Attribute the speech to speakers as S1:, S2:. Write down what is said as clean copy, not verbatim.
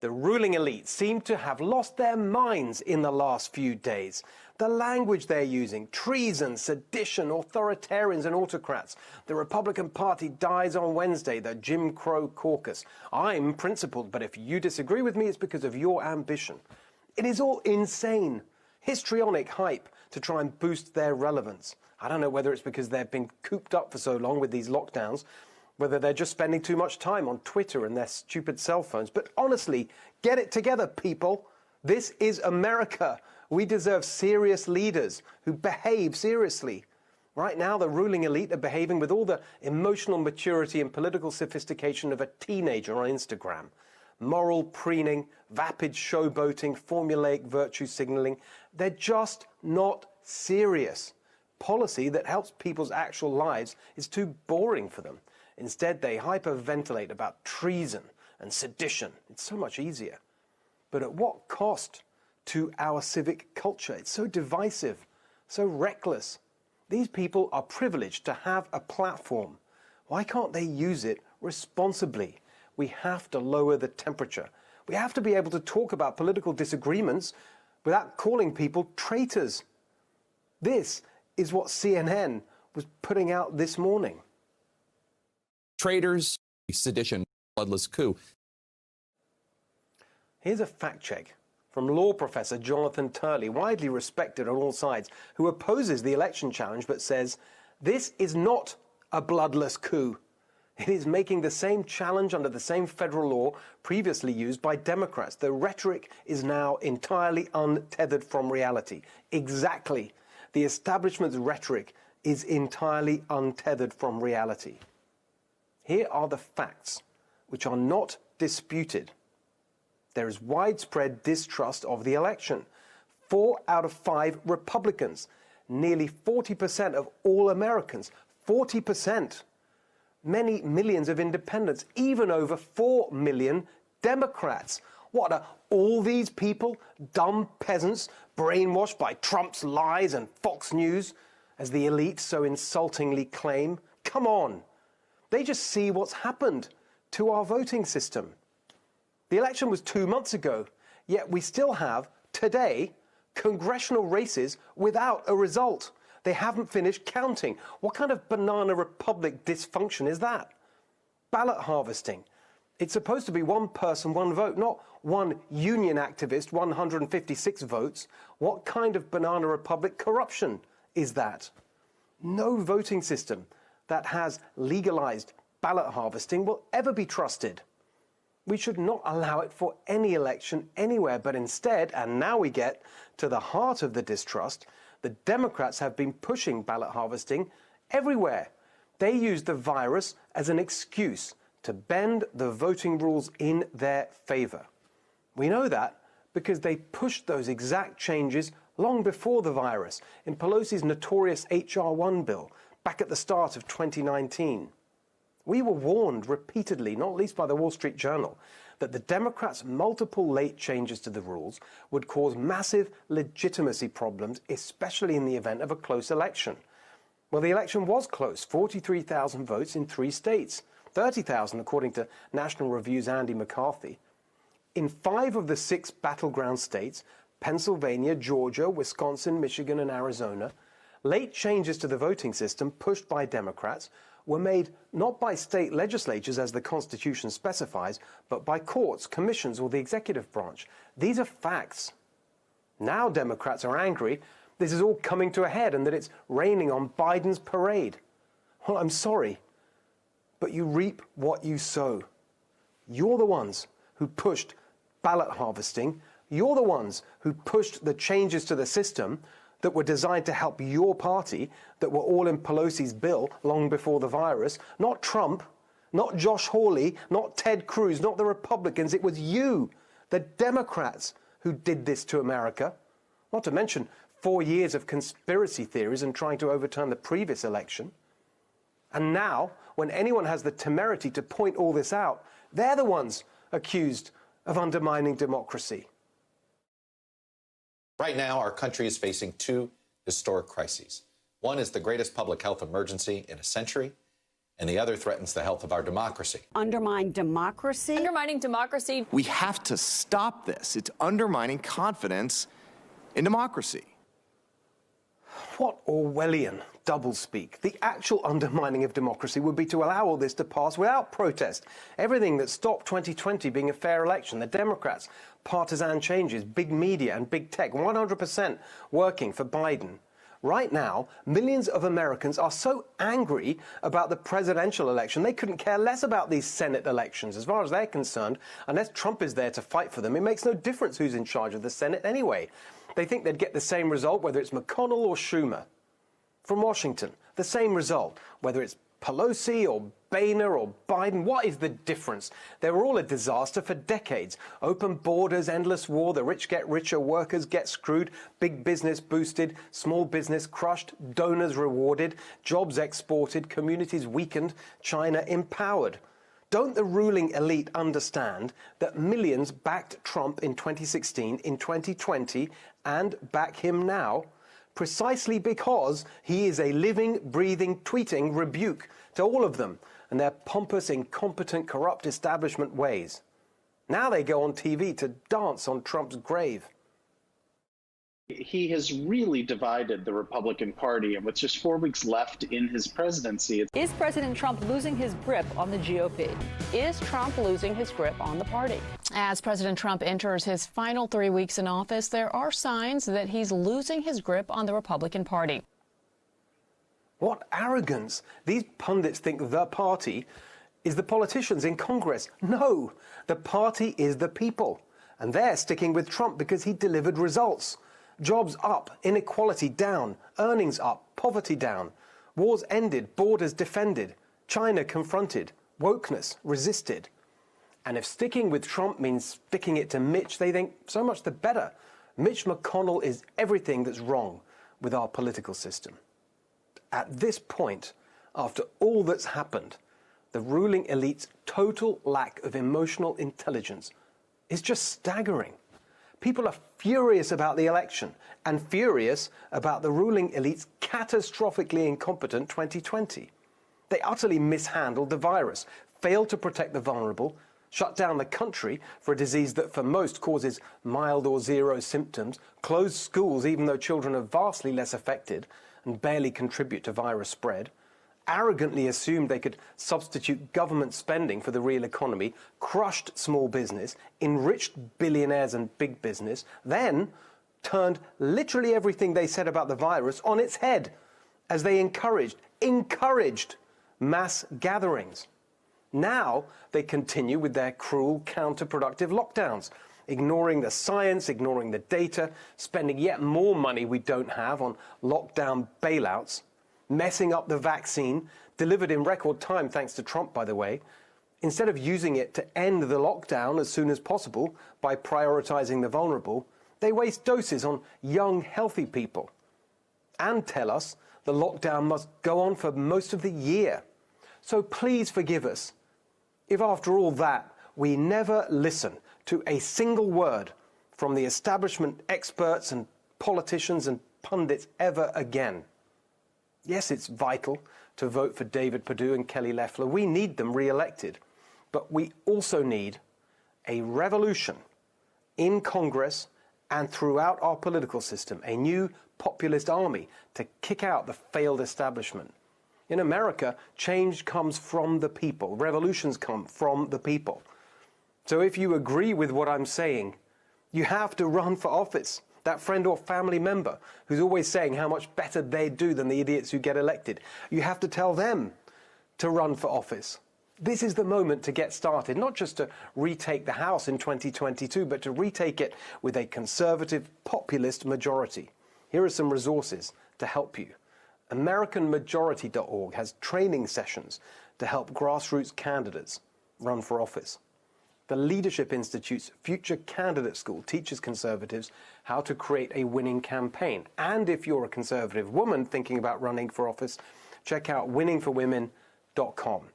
S1: The ruling elite seem to have lost their minds in the last few days. The language they're using, treason, sedition, authoritarians and autocrats. The Republican Party dies on Wednesday, the Jim Crow caucus. I'm principled, but if you disagree with me, it's because of your ambition. It is all insane, histrionic hype to try and boost their relevance. I don't know whether it's because they've been cooped up for so long with these lockdowns, whether they're just spending too much time on Twitter and their stupid cell phones. But honestly, get it together, people. This is America. We deserve serious leaders who behave seriously. Right now, the ruling elite are behaving with all the emotional maturity and political sophistication of a teenager on Instagram. Moral preening, vapid showboating, formulaic virtue signaling. They're just not serious. Policy that helps people's actual lives is too boring for them. Instead, they hyperventilate about treason and sedition. It's so much easier. But at what cost to our civic culture? It's so divisive, so reckless. These people are privileged to have a platform. Why can't they use it responsibly? We have to lower the temperature. We have to be able to talk about political disagreements without calling people traitors. This is what CNN was putting out this morning.
S2: Traitors, sedition, bloodless coup.
S1: Here's a fact check from law professor Jonathan Turley, widely respected on all sides, who opposes the election challenge but says, this is not a bloodless coup. It is making the same challenge under the same federal law previously used by Democrats. The rhetoric is now entirely untethered from reality. Exactly. The establishment's rhetoric is entirely untethered from reality. Here are the facts, which are not disputed. There is widespread distrust of the election. 4 out of 5 Republicans, nearly 40% of all Americans, 40%. Many millions of independents, even over 4 million Democrats. What are all these people, dumb peasants, brainwashed by Trump's lies and Fox News, as the elite so insultingly claim? Come on. They just see what's happened to our voting system. The election was 2 months ago, yet we still have, today, congressional races without a result. They haven't finished counting. What kind of banana republic dysfunction is that? Ballot harvesting. It's supposed to be one person, one vote, not one union activist, 156 votes. What kind of banana republic corruption is that? No voting system that has legalized ballot harvesting will ever be trusted. We should not allow it for any election anywhere, but instead, and now we get to the heart of the distrust, the Democrats have been pushing ballot harvesting everywhere. They use the virus as an excuse to bend the voting rules in their favor. We know that because they pushed those exact changes long before the virus in Pelosi's notorious H.R. 1 bill back at the start of 2019. We were warned repeatedly, not least by the Wall Street Journal, that the Democrats' multiple late changes to the rules would cause massive legitimacy problems, especially in the event of a close election. Well, the election was close, 43,000 votes in 3 states, 30,000 according to National Review's Andy McCarthy. In 5 of the 6 battleground states, Pennsylvania, Georgia, Wisconsin, Michigan, and Arizona, late changes to the voting system pushed by Democrats were made not by state legislatures as the Constitution specifies, but by courts, commissions, or the executive branch. These are facts. Now Democrats are angry this is all coming to a head and that it's raining on Biden's parade. Well, I'm sorry, but you reap what you sow. You're the ones who pushed ballot harvesting. You're the ones who pushed the changes to the system that were designed to help your party, that were all in Pelosi's bill long before the virus. Not Trump, not Josh Hawley, not Ted Cruz, not the Republicans. It was you, the Democrats, who did this to America. Not to mention 4 years of conspiracy theories and trying to overturn the previous election. And now, when anyone has the temerity to point all this out, they're the ones accused of undermining democracy.
S3: Right now, our country is facing 2 historic crises. One is the greatest public health emergency in a century, and the other threatens the health of our democracy.
S4: Undermine democracy?
S5: Undermining democracy.
S6: We have to stop this. It's undermining confidence in democracy.
S1: What Orwellian doublespeak. The actual undermining of democracy would be to allow all this to pass without protest. Everything that stopped 2020 being a fair election, the Democrats, partisan changes, big media and big tech, 100% working for Biden. Right now, millions of Americans are so angry about the presidential election, they couldn't care less about these Senate elections. As far as they're concerned, unless Trump is there to fight for them, it makes no difference who's in charge of the Senate anyway. They think they'd get the same result whether it's McConnell or Schumer. From Washington, the same result, whether it's Pelosi or Boehner or Biden. What is the difference? They were all a disaster for decades. Open borders, endless war, the rich get richer, workers get screwed, big business boosted, small business crushed, donors rewarded, jobs exported, communities weakened, China empowered. Don't the ruling elite understand that millions backed Trump in 2016, in 2020, and back him now? Precisely because he is a living, breathing, tweeting rebuke to all of them and their pompous, incompetent, corrupt establishment ways. Now they go on TV to dance on Trump's grave.
S7: He has really divided the Republican Party, and with just 4 weeks left in his presidency.
S5: Is President Trump losing his grip on the GOP? Is Trump losing his grip on the party? As President Trump enters his final 3 weeks in office, there are signs that he's losing his grip on the Republican Party.
S1: What arrogance! These pundits think the party is the politicians in Congress. No, the party is the people. And they're sticking with Trump because he delivered results. Jobs up, inequality down, earnings up, poverty down. Wars ended, borders defended, China confronted, wokeness resisted. And if sticking with Trump means sticking it to Mitch, they think so much the better. Mitch McConnell is everything that's wrong with our political system. At this point, after all that's happened, the ruling elite's total lack of emotional intelligence is just staggering. People are furious about the election and furious about the ruling elite's catastrophically incompetent 2020. They utterly mishandled the virus, failed to protect the vulnerable, shut down the country for a disease that for most causes mild or zero symptoms, closed schools even though children are vastly less affected and barely contribute to virus spread, arrogantly assumed they could substitute government spending for the real economy, crushed small business, enriched billionaires and big business, then turned literally everything they said about the virus on its head as they encouraged mass gatherings. Now they continue with their cruel, counterproductive lockdowns, ignoring the science, ignoring the data, spending yet more money we don't have on lockdown bailouts, messing up the vaccine, delivered in record time thanks to Trump, by the way, instead of using it to end the lockdown as soon as possible by prioritizing the vulnerable, they waste doses on young, healthy people and tell us the lockdown must go on for most of the year. So please forgive us if after all that we never listen to a single word from the establishment experts and politicians and pundits ever again. Yes, it's vital to vote for David Perdue and Kelly Loeffler. We need them re-elected. But we also need a revolution in Congress and throughout our political system, a new populist army to kick out the failed establishment. In America, change comes from the people. Revolutions come from the people. So if you agree with what I'm saying, you have to run for office. That friend or family member who's always saying how much better they do than the idiots who get elected. You have to tell them to run for office. This is the moment to get started, not just to retake the House in 2022, but to retake it with a conservative, populist majority. Here are some resources to help you. AmericanMajority.org has training sessions to help grassroots candidates run for office. The Leadership Institute's Future Candidate School teaches conservatives how to create a winning campaign. And if you're a conservative woman thinking about running for office, check out winningforwomen.com.